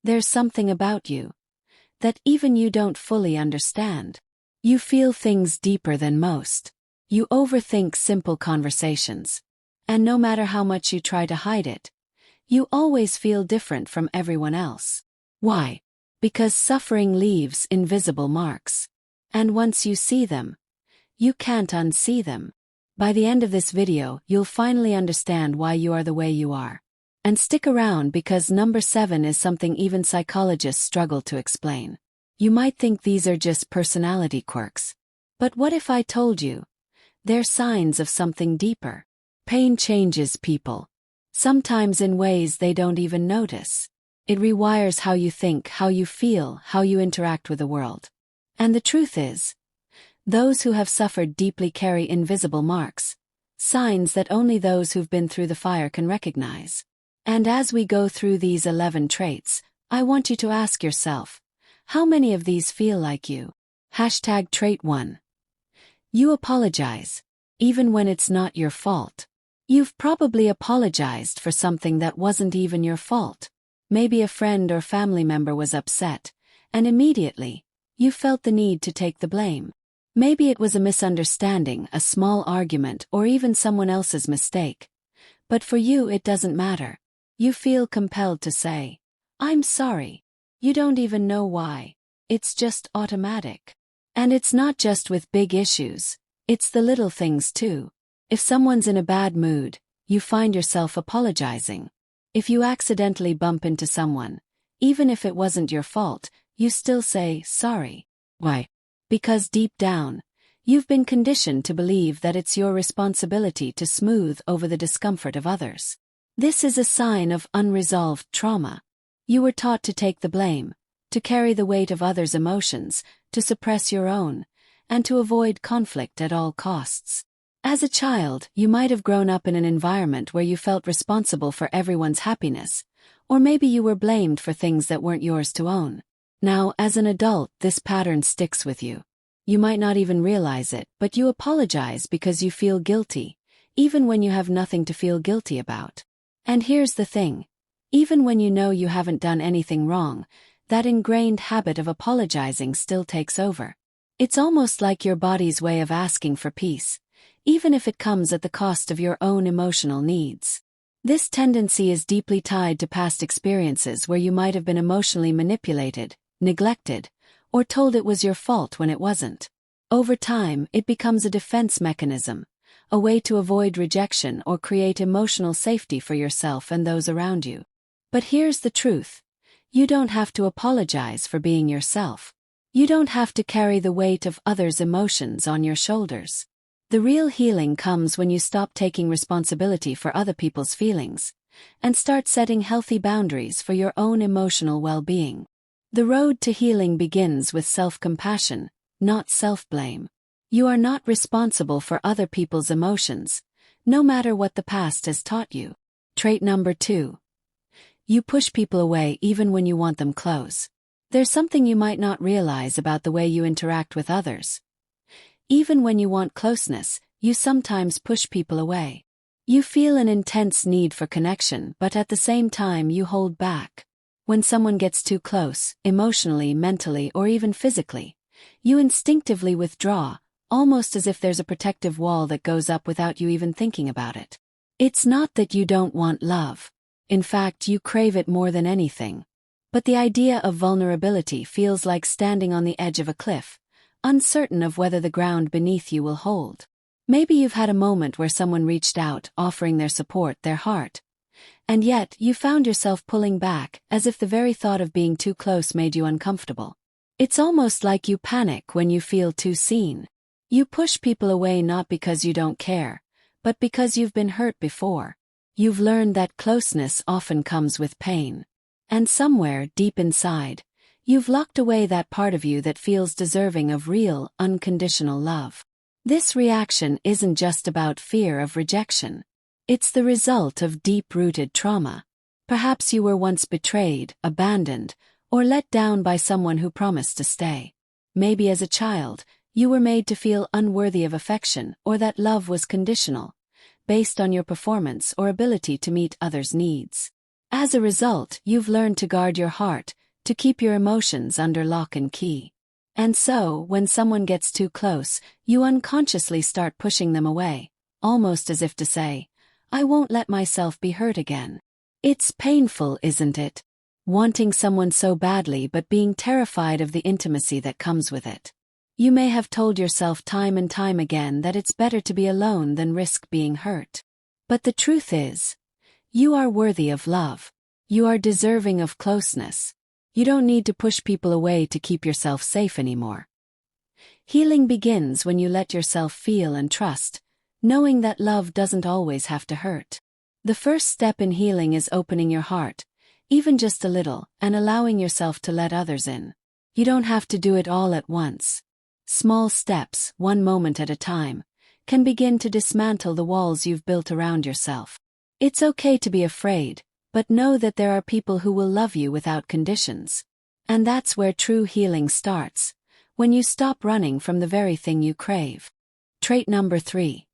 There's something about you that even you don't fully understand. You feel things deeper than most. You overthink simple conversations. And no matter how much you try to hide it, you always feel different from everyone else. Why? Because suffering leaves invisible marks. And once you see them, you can't unsee them. By the end of this video, you'll finally understand why you are the way you are. And stick around because number 7 is something even psychologists struggle to explain. You might think these are just personality quirks. But what if I told you they're signs of something deeper? Pain changes people, sometimes in ways they don't even notice. It rewires how you think, how you feel, how you interact with the world. And the truth is, those who have suffered deeply carry invisible marks, signs that only those who've been through the fire can recognize. And as we go through these 11 traits, I want you to ask yourself, how many of these feel like you? Trait 1. You apologize, even when it's not your fault. You've probably apologized for something that wasn't even your fault. Maybe a friend or family member was upset, and immediately, you felt the need to take the blame. Maybe it was a misunderstanding, a small argument, or even someone else's mistake. But for you it doesn't matter. You feel compelled to say, "I'm sorry." You don't even know why. It's just automatic. And it's not just with big issues, it's the little things too. If someone's in a bad mood, you find yourself apologizing. If you accidentally bump into someone, even if it wasn't your fault, you still say, "Sorry." Why? Because deep down, you've been conditioned to believe that it's your responsibility to smooth over the discomfort of others. This is a sign of unresolved trauma. You were taught to take the blame, to carry the weight of others' emotions, to suppress your own, and to avoid conflict at all costs. As a child, you might have grown up in an environment where you felt responsible for everyone's happiness, or maybe you were blamed for things that weren't yours to own. Now, as an adult, this pattern sticks with you. You might not even realize it, but you apologize because you feel guilty, even when you have nothing to feel guilty about. And here's the thing. Even when you know you haven't done anything wrong, that ingrained habit of apologizing still takes over. It's almost like your body's way of asking for peace, even if it comes at the cost of your own emotional needs. This tendency is deeply tied to past experiences where you might have been emotionally manipulated, neglected, or told it was your fault when it wasn't. Over time, it becomes a defense mechanism, a way to avoid rejection or create emotional safety for yourself and those around you. But here's the truth. You don't have to apologize for being yourself. You don't have to carry the weight of others' emotions on your shoulders. The real healing comes when you stop taking responsibility for other people's feelings and start setting healthy boundaries for your own emotional well-being. The road to healing begins with self-compassion, not self-blame. You are not responsible for other people's emotions, no matter what the past has taught you. Trait number 2. You push people away even when you want them close. There's something you might not realize about the way you interact with others. Even when you want closeness, you sometimes push people away. You feel an intense need for connection, but at the same time you hold back. When someone gets too close, emotionally, mentally, or even physically, you instinctively withdraw, almost as if there's a protective wall that goes up without you even thinking about it. It's not that you don't want love. In fact, you crave it more than anything. But the idea of vulnerability feels like standing on the edge of a cliff, uncertain of whether the ground beneath you will hold. Maybe you've had a moment where someone reached out, offering their support, their heart. And yet, you found yourself pulling back, as if the very thought of being too close made you uncomfortable. It's almost like you panic when you feel too seen. You push people away not because you don't care, but because you've been hurt before. You've learned that closeness often comes with pain. And somewhere, deep inside, you've locked away that part of you that feels deserving of real, unconditional love. This reaction isn't just about fear of rejection. It's the result of deep-rooted trauma. Perhaps you were once betrayed, abandoned, or let down by someone who promised to stay. Maybe as a child, you were made to feel unworthy of affection or that love was conditional, based on your performance or ability to meet others' needs. As a result, you've learned to guard your heart, to keep your emotions under lock and key. And so, when someone gets too close, you unconsciously start pushing them away, almost as if to say, "I won't let myself be hurt again." It's painful, isn't it? Wanting someone so badly but being terrified of the intimacy that comes with it. You may have told yourself time and time again that it's better to be alone than risk being hurt. But the truth is, you are worthy of love. You are deserving of closeness. You don't need to push people away to keep yourself safe anymore. Healing begins when you let yourself feel and trust, knowing that love doesn't always have to hurt. The first step in healing is opening your heart, even just a little, and allowing yourself to let others in. You don't have to do it all at once. Small steps, one moment at a time, can begin to dismantle the walls you've built around yourself. It's okay to be afraid, but know that there are people who will love you without conditions. And that's where true healing starts, when you stop running from the very thing you crave. Trait number 3.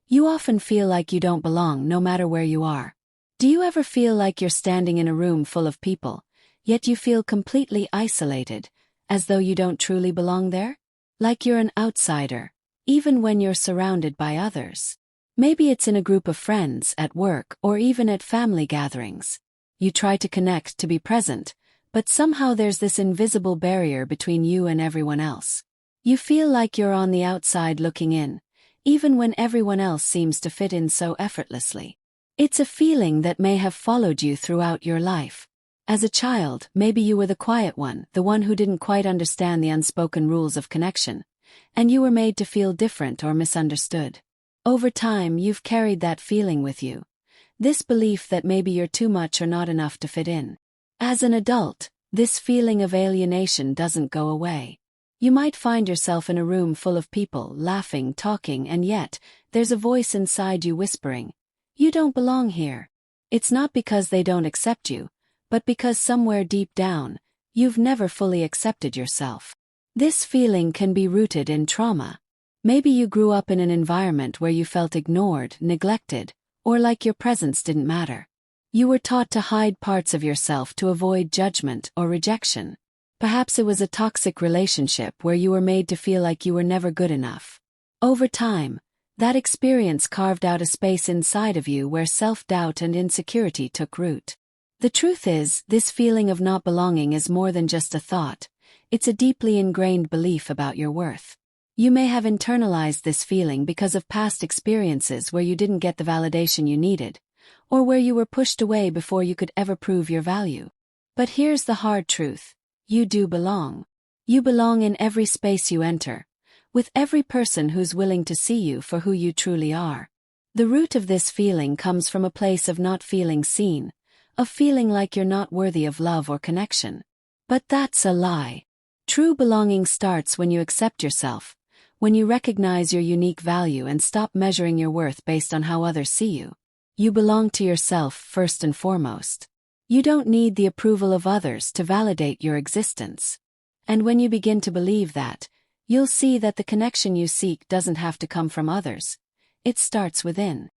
You often feel like you don't belong no matter where you are. Do you ever feel like you're standing in a room full of people, yet you feel completely isolated, as though you don't truly belong there? Like you're an outsider, even when you're surrounded by others. Maybe it's in a group of friends, at work, or even at family gatherings. You try to connect, to be present, but somehow there's this invisible barrier between you and everyone else. You feel like you're on the outside looking in, even when everyone else seems to fit in so effortlessly. It's a feeling that may have followed you throughout your life. As a child, maybe you were the quiet one, the one who didn't quite understand the unspoken rules of connection, and you were made to feel different or misunderstood. Over time, you've carried that feeling with you, this belief that maybe you're too much or not enough to fit in. As an adult, this feeling of alienation doesn't go away. You might find yourself in a room full of people, laughing, talking, and yet, there's a voice inside you whispering, "You don't belong here." It's not because they don't accept you, but because somewhere deep down, you've never fully accepted yourself. This feeling can be rooted in trauma. Maybe you grew up in an environment where you felt ignored, neglected, or like your presence didn't matter. You were taught to hide parts of yourself to avoid judgment or rejection. Perhaps it was a toxic relationship where you were made to feel like you were never good enough. Over time, that experience carved out a space inside of you where self-doubt and insecurity took root. The truth is, this feeling of not belonging is more than just a thought. It's a deeply ingrained belief about your worth. You may have internalized this feeling because of past experiences where you didn't get the validation you needed, or where you were pushed away before you could ever prove your value. But here's the hard truth. You do belong. You belong in every space you enter, with every person who's willing to see you for who you truly are. The root of this feeling comes from a place of not feeling seen, of feeling like you're not worthy of love or connection. But that's a lie. True belonging starts when you accept yourself, when you recognize your unique value and stop measuring your worth based on how others see you. You belong to yourself first and foremost. You don't need the approval of others to validate your existence. And when you begin to believe that, you'll see that the connection you seek doesn't have to come from others. It starts within.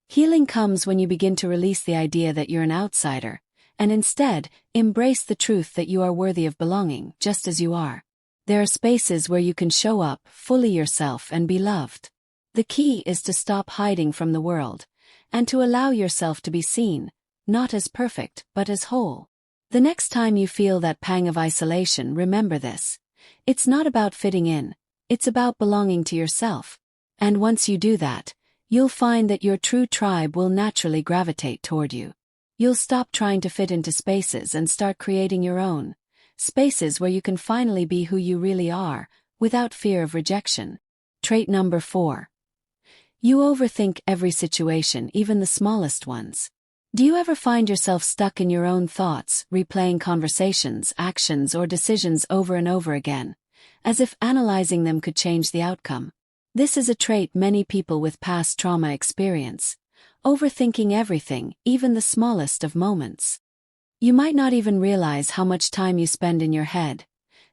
Healing comes when you begin to release the idea that you're an outsider, and instead, embrace the truth that you are worthy of belonging, just as you are. There are spaces where you can show up, fully yourself, and be loved. The key is to stop hiding from the world, and to allow yourself to be seen, not as perfect, but as whole. The next time you feel that pang of isolation, remember this. It's not about fitting in, it's about belonging to yourself. And once you do that, you'll find that your true tribe will naturally gravitate toward you. You'll stop trying to fit into spaces and start creating your own, spaces where you can finally be who you really are, without fear of rejection. Trait number 4. You overthink every situation, even the smallest ones. Do you ever find yourself stuck in your own thoughts, replaying conversations, actions, or decisions over and over again, as if analyzing them could change the outcome? This is a trait many people with past trauma experience, overthinking everything, even the smallest of moments. You might not even realize how much time you spend in your head,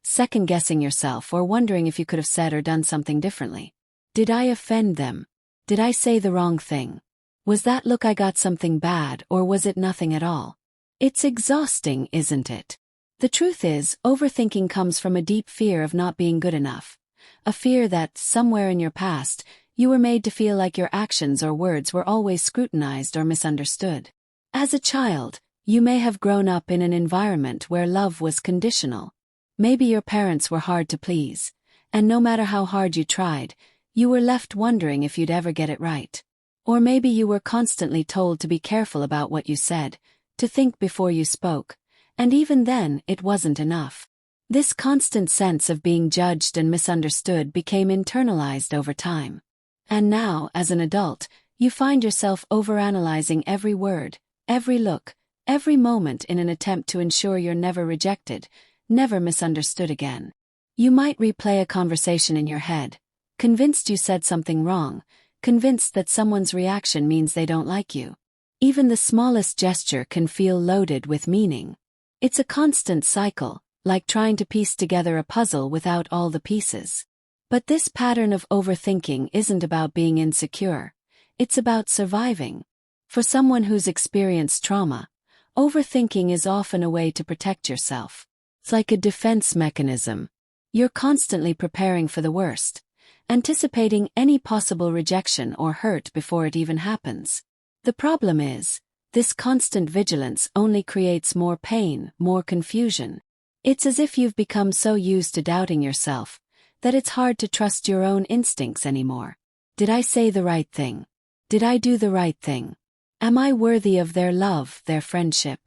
second-guessing yourself or wondering if you could have said or done something differently. Did I offend them? Did I say the wrong thing? Was that look I got something bad, or was it nothing at all? It's exhausting, isn't it? The truth is, overthinking comes from a deep fear of not being good enough. A fear that, somewhere in your past, you were made to feel like your actions or words were always scrutinized or misunderstood. As a child, you may have grown up in an environment where love was conditional. Maybe your parents were hard to please, and no matter how hard you tried, you were left wondering if you'd ever get it right. Or maybe you were constantly told to be careful about what you said, to think before you spoke, and even then it wasn't enough. This constant sense of being judged and misunderstood became internalized over time. And now, as an adult, you find yourself overanalyzing every word, every look, every moment in an attempt to ensure you're never rejected, never misunderstood again. You might replay a conversation in your head, convinced you said something wrong, convinced that someone's reaction means they don't like you. Even the smallest gesture can feel loaded with meaning. It's a constant cycle, like trying to piece together a puzzle without all the pieces. But this pattern of overthinking isn't about being insecure. It's about surviving. For someone who's experienced trauma, overthinking is often a way to protect yourself. It's like a defense mechanism. You're constantly preparing for the worst, anticipating any possible rejection or hurt before it even happens. The problem is, this constant vigilance only creates more pain, more confusion. It's as if you've become so used to doubting yourself that it's hard to trust your own instincts anymore. Did I say the right thing? Did I do the right thing? Am I worthy of their love, their friendship?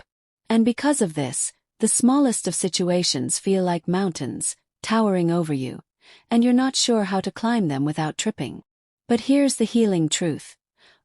And because of this, the smallest of situations feel like mountains, towering over you, and you're not sure how to climb them without tripping. But here's the healing truth.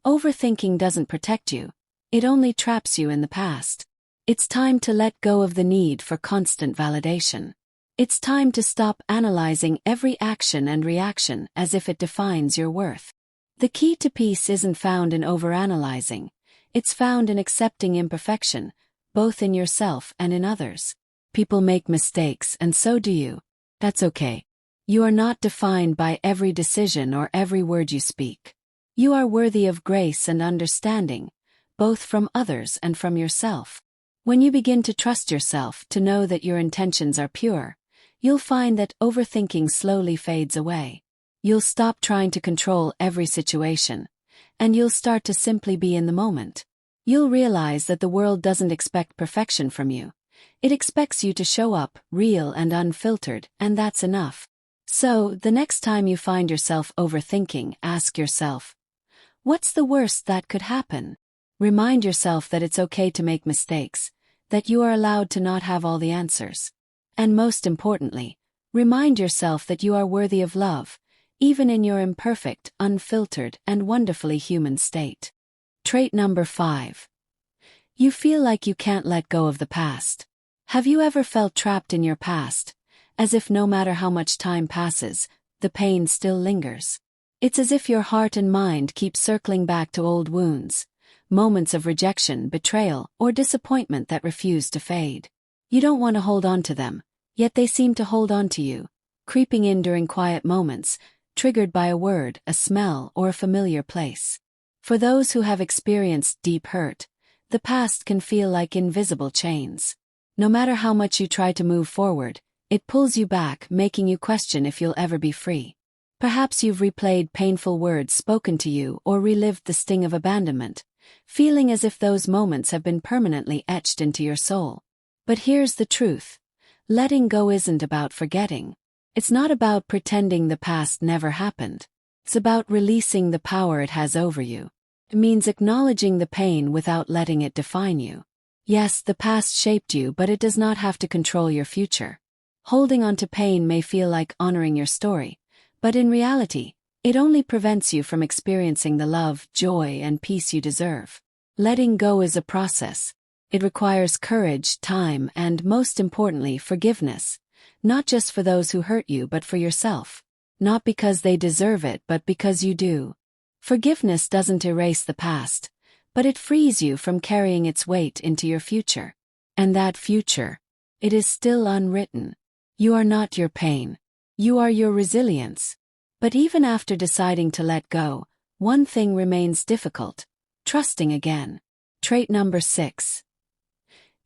Overthinking doesn't protect you. It only traps you in the past. It's time to let go of the need for constant validation. It's time to stop analyzing every action and reaction as if it defines your worth. The key to peace isn't found in overanalyzing. It's found in accepting imperfection, both in yourself and in others. People make mistakes, and so do you. That's okay. You are not defined by every decision or every word you speak. You are worthy of grace and understanding, both from others and from yourself. When you begin to trust yourself, to know that your intentions are pure, you'll find that overthinking slowly fades away. You'll stop trying to control every situation, and you'll start to simply be in the moment. You'll realize that the world doesn't expect perfection from you. It expects you to show up, real and unfiltered, and that's enough. So, the next time you find yourself overthinking, ask yourself, what's the worst that could happen? Remind yourself that it's okay to make mistakes, that you are allowed to not have all the answers. And most importantly, remind yourself that you are worthy of love, even in your imperfect, unfiltered, and wonderfully human state. Trait number 5. You feel like you can't let go of the past. Have you ever felt trapped in your past, as if no matter how much time passes, the pain still lingers? It's as if your heart and mind keep circling back to old wounds, moments of rejection, betrayal, or disappointment that refuse to fade. You don't want to hold on to them, yet they seem to hold on to you, creeping in during quiet moments, triggered by a word, a smell, or a familiar place. For those who have experienced deep hurt, the past can feel like invisible chains. No matter how much you try to move forward, it pulls you back, making you question if you'll ever be free. Perhaps you've replayed painful words spoken to you or relived the sting of abandonment, feeling as if those moments have been permanently etched into your soul. But here's the truth. Letting go isn't about forgetting. It's not about pretending the past never happened. It's about releasing the power it has over you. It means acknowledging the pain without letting it define you. Yes, the past shaped you, but it does not have to control your future. Holding on to pain may feel like honoring your story, but in reality, it only prevents you from experiencing the love, joy, and peace you deserve. Letting go is a process. It requires courage, time, and most importantly, forgiveness. Not just for those who hurt you, but for yourself. Not because they deserve it, but because you do. Forgiveness doesn't erase the past, but it frees you from carrying its weight into your future. And that future, it is still unwritten. You are not your pain. You are your resilience. But even after deciding to let go, one thing remains difficult: trusting again. Trait number 6.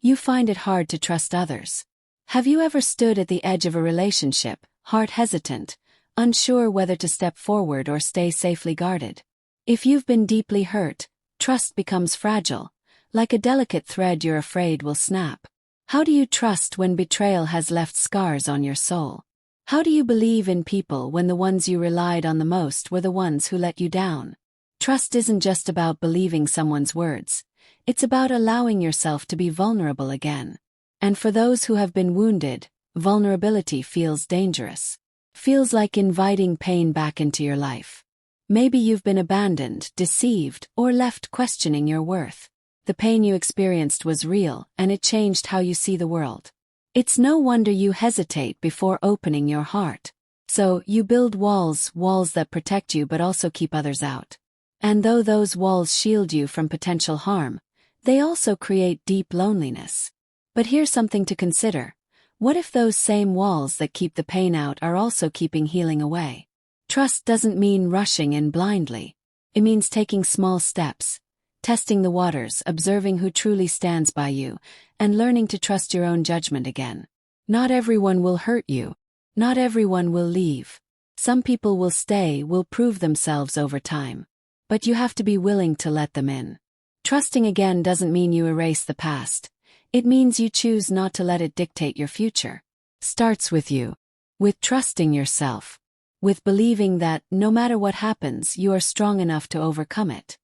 you find it hard to trust others. Have you ever stood at the edge of a relationship, heart hesitant, unsure whether to step forward or stay safely guarded? If you've been deeply hurt, trust becomes fragile, like a delicate thread you're afraid will snap. How do you trust when betrayal has left scars on your soul? How do you believe in people when the ones you relied on the most were the ones who let you down? Trust isn't just about believing someone's words. It's about allowing yourself to be vulnerable again. And for those who have been wounded, vulnerability feels dangerous. Feels like inviting pain back into your life. Maybe you've been abandoned, deceived, or left questioning your worth. The pain you experienced was real, and it changed how you see the world. It's no wonder you hesitate before opening your heart. So, you build walls that protect you but also keep others out. And though those walls shield you from potential harm, they also create deep loneliness. But here's something to consider. What if those same walls that keep the pain out are also keeping healing away? Trust doesn't mean rushing in blindly. It means taking small steps, testing the waters, observing who truly stands by you, and learning to trust your own judgment again. Not everyone will hurt you. Not everyone will leave. Some people will stay, will prove themselves over time. But you have to be willing to let them in. Trusting again doesn't mean you erase the past. It means you choose not to let it dictate your future. Starts with you. With trusting yourself. With believing that, no matter what happens, you are strong enough to overcome it.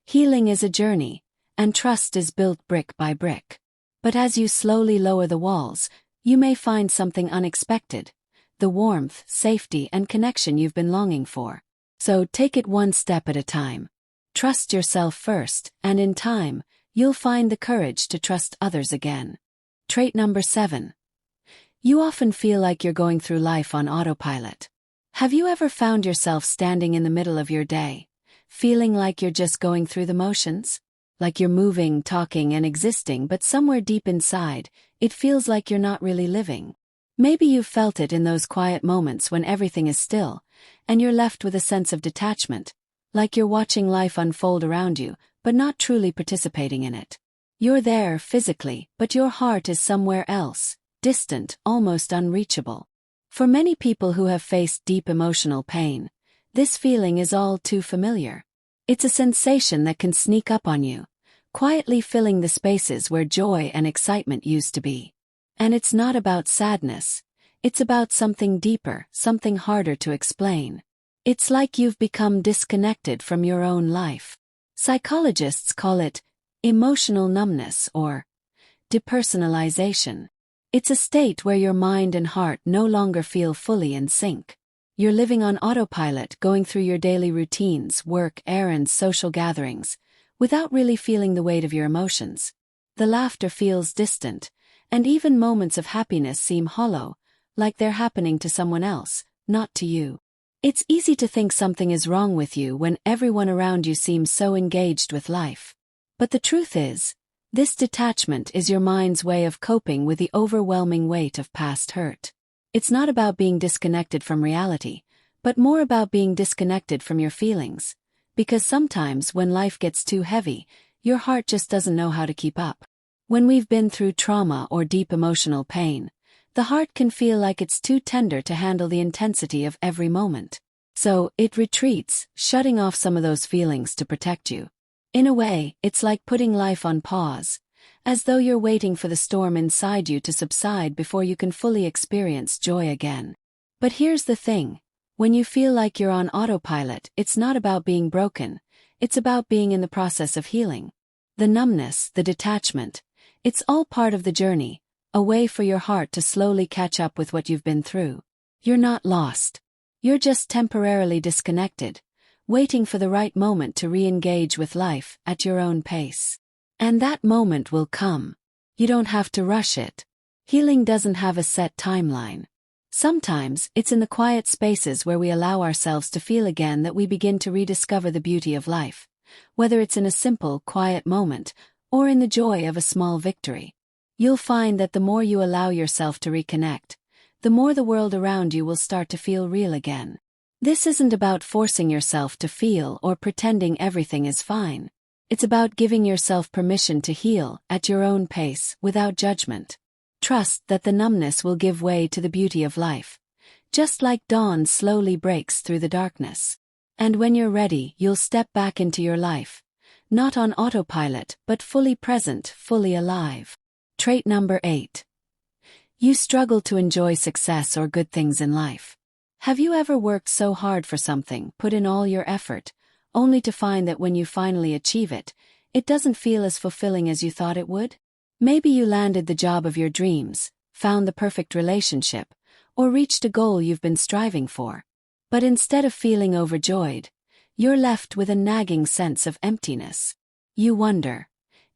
Healing is a journey, and trust is built brick by brick. But as you slowly lower the walls, you may find something unexpected. The warmth, safety, and connection you've been longing for. So take it one step at a time. Trust yourself first, and in time, you'll find the courage to trust others again. Trait number 7. You often feel like you're going through life on autopilot. Have you ever found yourself standing in the middle of your day, feeling like you're just going through the motions? Like you're moving, talking, and existing, but somewhere deep inside, it feels like you're not really living. Maybe you've felt it in those quiet moments when everything is still, and you're left with a sense of detachment, like you're watching life unfold around you, but not truly participating in it. You're there physically, but your heart is somewhere else, distant, almost unreachable. For many people who have faced deep emotional pain, this feeling is all too familiar. It's a sensation that can sneak up on you, quietly filling the spaces where joy and excitement used to be. And it's not about sadness. It's about something deeper, something harder to explain. It's like you've become disconnected from your own life. Psychologists call it emotional numbness or depersonalization. It's a state where your mind and heart no longer feel fully in sync. You're living on autopilot, going through your daily routines, work, errands, social gatherings, without really feeling the weight of your emotions. The laughter feels distant, and even moments of happiness seem hollow, like they're happening to someone else, not to you. It's easy to think something is wrong with you when everyone around you seems so engaged with life. But the truth is, this detachment is your mind's way of coping with the overwhelming weight of past hurt. It's not about being disconnected from reality, but more about being disconnected from your feelings. Because sometimes when life gets too heavy, your heart just doesn't know how to keep up. When we've been through trauma or deep emotional pain, the heart can feel like it's too tender to handle the intensity of every moment. So, it retreats, shutting off some of those feelings to protect you. In a way, it's like putting life on pause, as though you're waiting for the storm inside you to subside before you can fully experience joy again. But here's the thing. When you feel like you're on autopilot, it's not about being broken, it's about being in the process of healing. The numbness, the detachment, it's all part of the journey, a way for your heart to slowly catch up with what you've been through. You're not lost. You're just temporarily disconnected, waiting for the right moment to re-engage with life at your own pace. And that moment will come. You don't have to rush it. Healing doesn't have a set timeline. Sometimes, it's in the quiet spaces where we allow ourselves to feel again that we begin to rediscover the beauty of life, whether it's in a simple, quiet moment, or in the joy of a small victory. You'll find that the more you allow yourself to reconnect, the more the world around you will start to feel real again. This isn't about forcing yourself to feel or pretending everything is fine. It's about giving yourself permission to heal at your own pace without judgment. Trust that the numbness will give way to the beauty of life, just like dawn slowly breaks through the darkness. And when you're ready, you'll step back into your life, not on autopilot but fully present, fully alive. Trait number 8. You struggle to enjoy success or good things in life. Have you ever worked so hard for something, put in all your effort, only to find that when you finally achieve it, it doesn't feel as fulfilling as you thought it would? Maybe you landed the job of your dreams, found the perfect relationship, or reached a goal you've been striving for. But instead of feeling overjoyed, you're left with a nagging sense of emptiness. You wonder,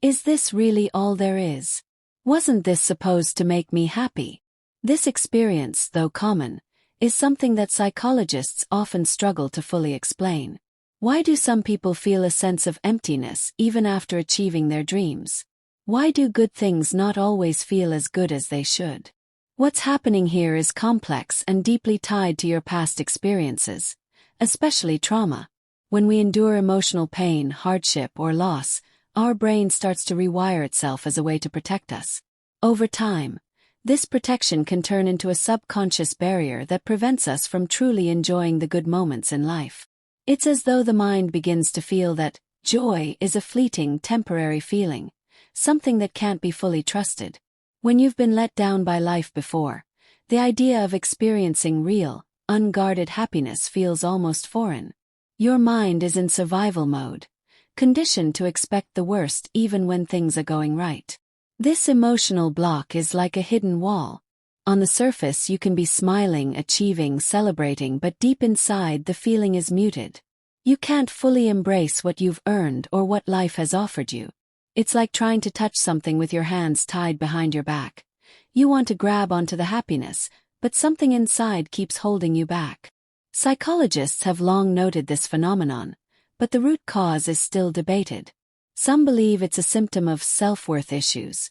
is this really all there is? Wasn't this supposed to make me happy? This experience, though common, is something that psychologists often struggle to fully explain. Why do some people feel a sense of emptiness even after achieving their dreams? Why do good things not always feel as good as they should? What's happening here is complex and deeply tied to your past experiences, especially trauma. When we endure emotional pain, hardship, or loss, our brain starts to rewire itself as a way to protect us. Over time, this protection can turn into a subconscious barrier that prevents us from truly enjoying the good moments in life. It's as though the mind begins to feel that joy is a fleeting, temporary feeling, something that can't be fully trusted. When you've been let down by life before, the idea of experiencing real, unguarded happiness feels almost foreign. Your mind is in survival mode, conditioned to expect the worst even when things are going right. This emotional block is like a hidden wall. On the surface you can be smiling, achieving, celebrating, but deep inside the feeling is muted. You can't fully embrace what you've earned or what life has offered you. It's like trying to touch something with your hands tied behind your back. You want to grab onto the happiness, but something inside keeps holding you back. Psychologists have long noted this phenomenon, but the root cause is still debated. Some believe it's a symptom of self-worth issues,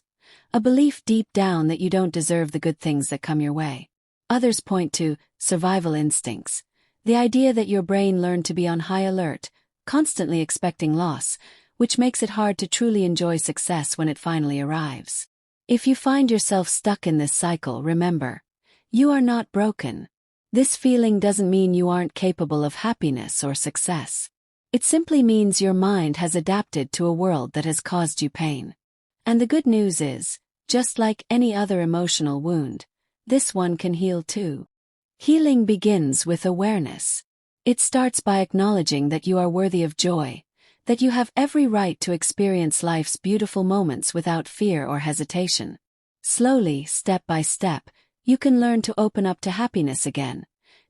a belief deep down that you don't deserve the good things that come your way. Others point to survival instincts, the idea that your brain learned to be on high alert, constantly expecting loss, which makes it hard to truly enjoy success when it finally arrives. If you find yourself stuck in this cycle, remember, you are not broken. This feeling doesn't mean you aren't capable of happiness or success. It simply means your mind has adapted to a world that has caused you pain. And the good news is, just like any other emotional wound, this one can heal too. Healing begins with awareness. It starts by acknowledging that you are worthy of joy, that you have every right to experience life's beautiful moments without fear or hesitation. Slowly, step by step, you can learn to open up to happiness again,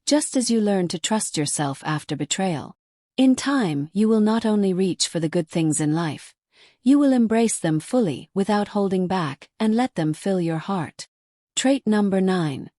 just as you learn to trust yourself after betrayal. In time, you will not only reach for the good things in life, you will embrace them fully without holding back and let them fill your heart. Trait number 9.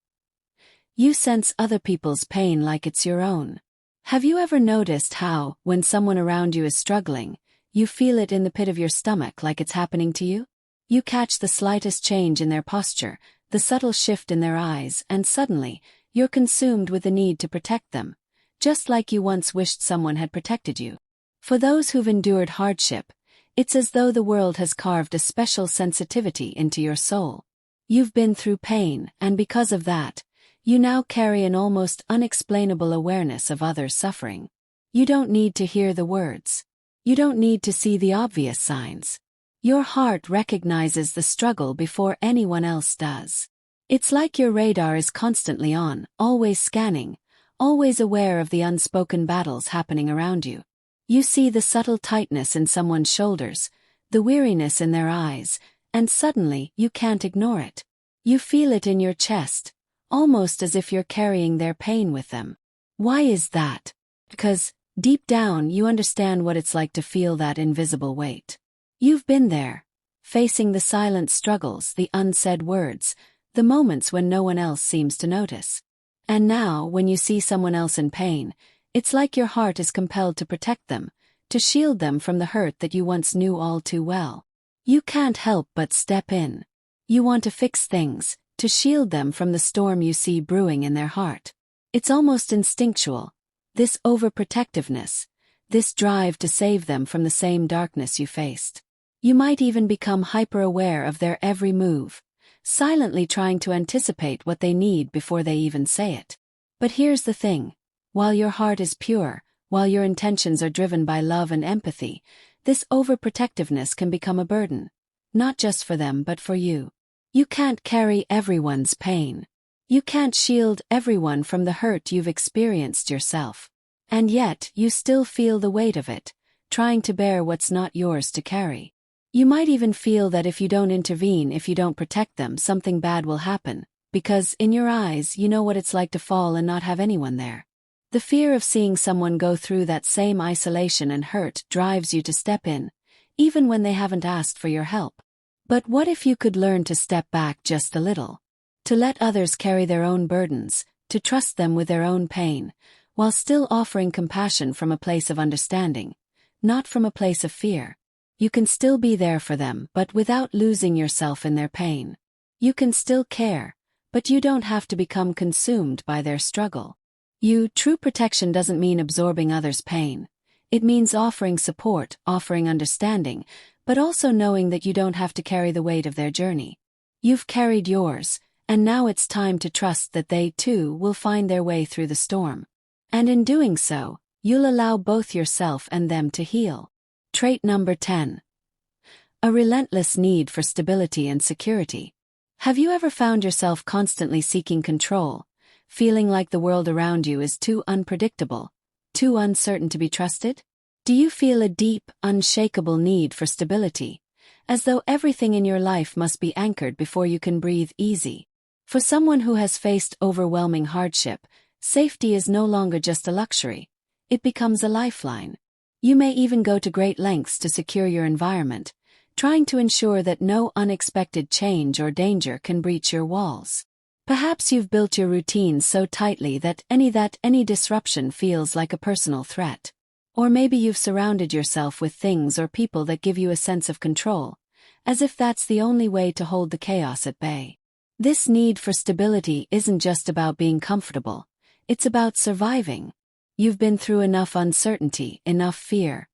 You sense other people's pain like it's your own. Have you ever noticed how, when someone around you is struggling, you feel it in the pit of your stomach like it's happening to you? You catch the slightest change in their posture, the subtle shift in their eyes, and suddenly, you're consumed with the need to protect them, just like you once wished someone had protected you. For those who've endured hardship, it's as though the world has carved a special sensitivity into your soul. You've been through pain, and because of that, you now carry an almost unexplainable awareness of others' suffering. You don't need to hear the words. You don't need to see the obvious signs. Your heart recognizes the struggle before anyone else does. It's like your radar is constantly on, always scanning, always aware of the unspoken battles happening around you. You see the subtle tightness in someone's shoulders, the weariness in their eyes, and suddenly you can't ignore it. You feel it in your chest, almost as if you're carrying their pain with them. Why is that? Because, deep down, you understand what it's like to feel that invisible weight. You've been there, facing the silent struggles, the unsaid words, the moments when no one else seems to notice. And now, when you see someone else in pain, it's like your heart is compelled to protect them, to shield them from the hurt that you once knew all too well. You can't help but step in. You want to fix things, to shield them from the storm you see brewing in their heart. It's almost instinctual, this overprotectiveness, this drive to save them from the same darkness you faced. You might even become hyper-aware of their every move, silently trying to anticipate what they need before they even say it. But here's the thing. While your heart is pure, while your intentions are driven by love and empathy, this overprotectiveness can become a burden. Not just for them but for you. You can't carry everyone's pain. You can't shield everyone from the hurt you've experienced yourself. And yet, you still feel the weight of it, trying to bear what's not yours to carry. You might even feel that if you don't intervene, if you don't protect them, something bad will happen, because, in your eyes, you know what it's like to fall and not have anyone there. The fear of seeing someone go through that same isolation and hurt drives you to step in, even when they haven't asked for your help. But what if you could learn to step back just a little? To let others carry their own burdens, to trust them with their own pain, while still offering compassion from a place of understanding, not from a place of fear. You can still be there for them, but without losing yourself in their pain. You can still care, but you don't have to become consumed by their struggle. True protection doesn't mean absorbing others' pain. It means offering support, offering understanding, but also knowing that you don't have to carry the weight of their journey. You've carried yours, and now it's time to trust that they, too, will find their way through the storm. And in doing so, you'll allow both yourself and them to heal. Trait number 10. A relentless need for stability and security. Have you ever found yourself constantly seeking control, feeling like the world around you is too unpredictable, too uncertain to be trusted? Do you feel a deep, unshakable need for stability, as though everything in your life must be anchored before you can breathe easy? For someone who has faced overwhelming hardship, safety is no longer just a luxury. It becomes a lifeline. You may even go to great lengths to secure your environment, trying to ensure that no unexpected change or danger can breach your walls. Perhaps you've built your routine so tightly that any disruption feels like a personal threat. Or maybe you've surrounded yourself with things or people that give you a sense of control, as if that's the only way to hold the chaos at bay. This need for stability isn't just about being comfortable, it's about surviving. You've been through enough uncertainty, enough fear,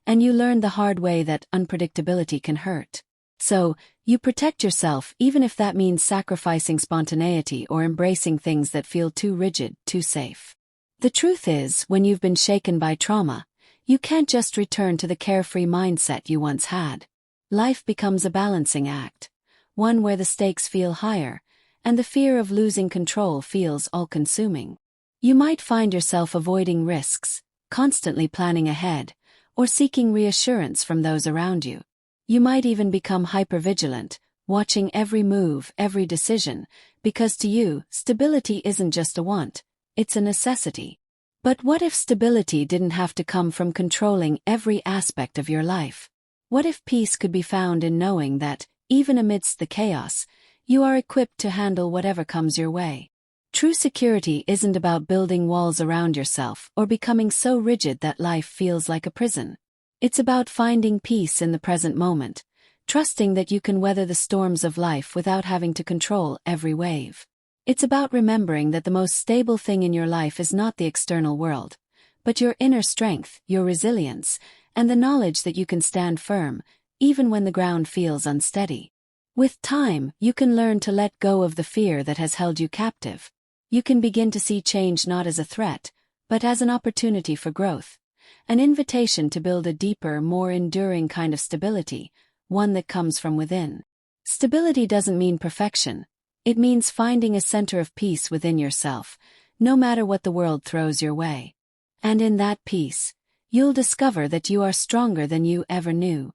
and you learned the hard way that unpredictability can hurt. So, you protect yourself even if that means sacrificing spontaneity or embracing things that feel too rigid, too safe. The truth is, when you've been shaken by trauma, you can't just return to the carefree mindset you once had. Life becomes a balancing act, one where the stakes feel higher, and the fear of losing control feels all-consuming. You might find yourself avoiding risks, constantly planning ahead, or seeking reassurance from those around you. You might even become hypervigilant, watching every move, every decision, because to you, stability isn't just a want, it's a necessity. But what if stability didn't have to come from controlling every aspect of your life? What if peace could be found in knowing that, even amidst the chaos, you are equipped to handle whatever comes your way? True security isn't about building walls around yourself or becoming so rigid that life feels like a prison. It's about finding peace in the present moment, trusting that you can weather the storms of life without having to control every wave. It's about remembering that the most stable thing in your life is not the external world, but your inner strength, your resilience, and the knowledge that you can stand firm, even when the ground feels unsteady. With time, you can learn to let go of the fear that has held you captive. You can begin to see change not as a threat, but as an opportunity for growth, an invitation to build a deeper, more enduring kind of stability, one that comes from within. Stability doesn't mean perfection. It means finding a center of peace within yourself, no matter what the world throws your way. And in that peace, you'll discover that you are stronger than you ever knew.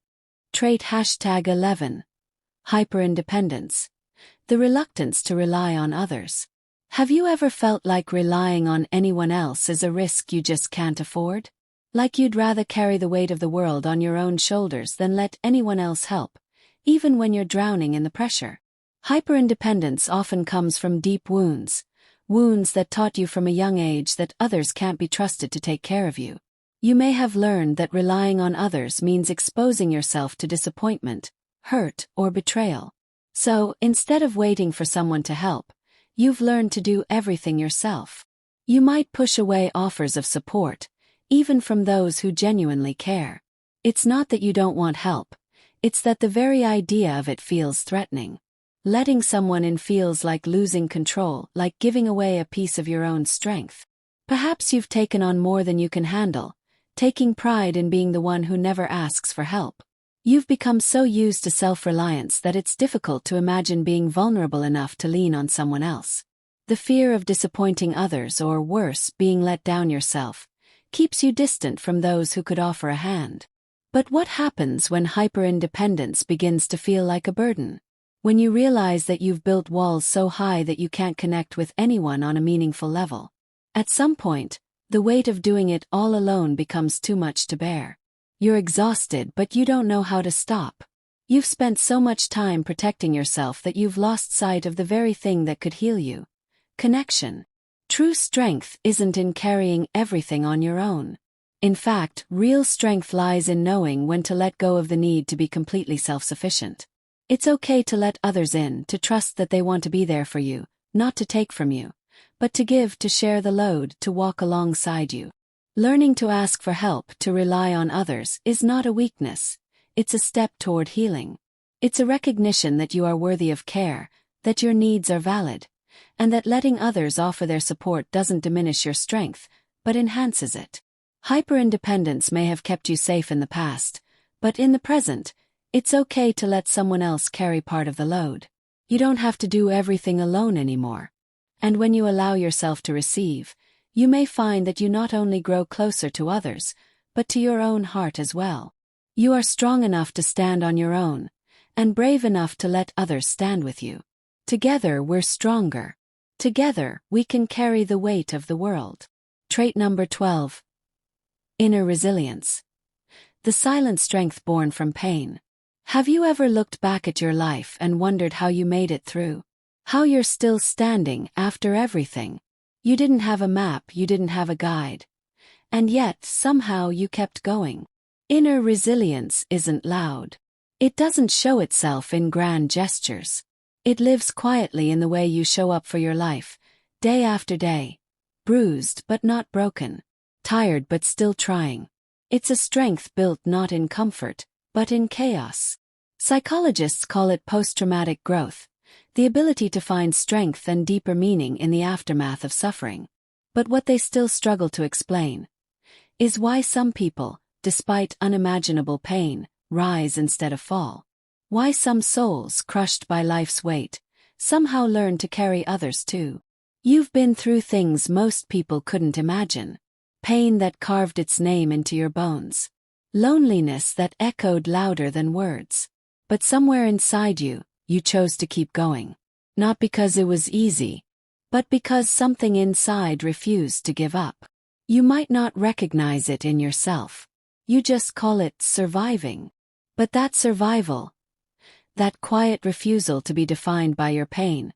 Trait #11. Hyperindependence. The reluctance to rely on others. Have you ever felt like relying on anyone else is a risk you just can't afford? Like you'd rather carry the weight of the world on your own shoulders than let anyone else help, even when you're drowning in the pressure? Hyperindependence often comes from deep wounds that taught you from a young age that others can't be trusted to take care of you. You may have learned that relying on others means exposing yourself to disappointment, hurt, or betrayal. So, instead of waiting for someone to help, you've learned to do everything yourself. You might push away offers of support, even from those who genuinely care. It's not that you don't want help, it's that the very idea of it feels threatening. Letting someone in feels like losing control, like giving away a piece of your own strength. Perhaps you've taken on more than you can handle, taking pride in being the one who never asks for help. You've become so used to self-reliance that it's difficult to imagine being vulnerable enough to lean on someone else. The fear of disappointing others, or worse, being let down yourself, keeps you distant from those who could offer a hand. But what happens when hyper-independence begins to feel like a burden? When you realize that you've built walls so high that you can't connect with anyone on a meaningful level. At some point, the weight of doing it all alone becomes too much to bear. You're exhausted, but you don't know how to stop. You've spent so much time protecting yourself that you've lost sight of the very thing that could heal you. Connection. True strength isn't in carrying everything on your own. In fact, real strength lies in knowing when to let go of the need to be completely self-sufficient. It's okay to let others in, to trust that they want to be there for you, not to take from you, but to give, to share the load, to walk alongside you. Learning to ask for help, to rely on others, is not a weakness. It's a step toward healing. It's a recognition that you are worthy of care, that your needs are valid, and that letting others offer their support doesn't diminish your strength, but enhances it. Hyper-independence may have kept you safe in the past, but in the present, it's okay to let someone else carry part of the load. You don't have to do everything alone anymore. And when you allow yourself to receive, you may find that you not only grow closer to others, but to your own heart as well. You are strong enough to stand on your own, and brave enough to let others stand with you. Together we're stronger. Together we can carry the weight of the world. Trait number 12. Inner resilience. The silent strength born from pain. Have you ever looked back at your life and wondered how you made it through? How you're still standing after everything? You didn't have a map, you didn't have a guide. And yet, somehow you kept going. Inner resilience isn't loud. It doesn't show itself in grand gestures. It lives quietly in the way you show up for your life, day after day. Bruised but not broken. Tired but still trying. It's a strength built not in comfort, but in chaos. Psychologists call it post-traumatic growth, the ability to find strength and deeper meaning in the aftermath of suffering. But what they still struggle to explain is why some people, despite unimaginable pain, rise instead of fall. Why some souls, crushed by life's weight, somehow learn to carry others too. You've been through things most people couldn't imagine. Pain that carved its name into your bones. Loneliness that echoed louder than words. But somewhere inside you, you chose to keep going. Not because it was easy, but because something inside refused to give up. You might not recognize it in yourself. You just call it surviving. But that survival, that quiet refusal to be defined by your pain,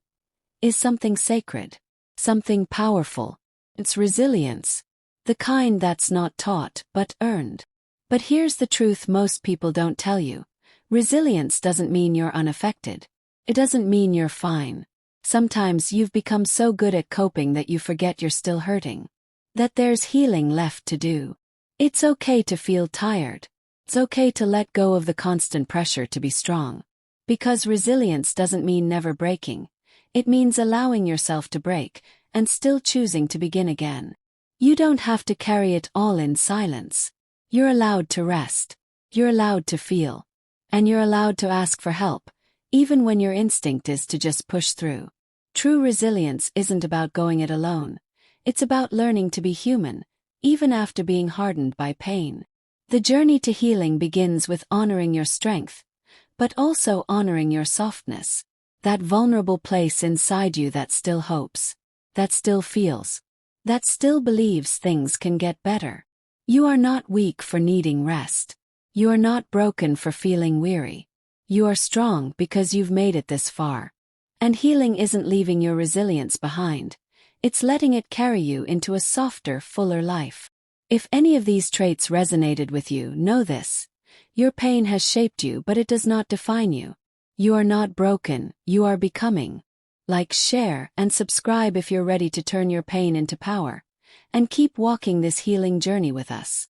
is something sacred, something powerful. It's resilience, the kind that's not taught but earned. But here's the truth most people don't tell you. Resilience doesn't mean you're unaffected. It doesn't mean you're fine. Sometimes you've become so good at coping that you forget you're still hurting. That there's healing left to do. It's okay to feel tired. It's okay to let go of the constant pressure to be strong. Because resilience doesn't mean never breaking. It means allowing yourself to break, and still choosing to begin again. You don't have to carry it all in silence. You're allowed to rest. You're allowed to feel. And you're allowed to ask for help, even when your instinct is to just push through. True resilience isn't about going it alone. It's about learning to be human, even after being hardened by pain. The journey to healing begins with honoring your strength, but also honoring your softness. That vulnerable place inside you that still hopes, that still feels, that still believes things can get better. You are not weak for needing rest. You are not broken for feeling weary. You are strong because you've made it this far. And healing isn't leaving your resilience behind. It's letting it carry you into a softer, fuller life. If any of these traits resonated with you, know this. Your pain has shaped you, but it does not define you. You are not broken, you are becoming. Like, share, and subscribe if you're ready to turn your pain into power, and keep walking this healing journey with us.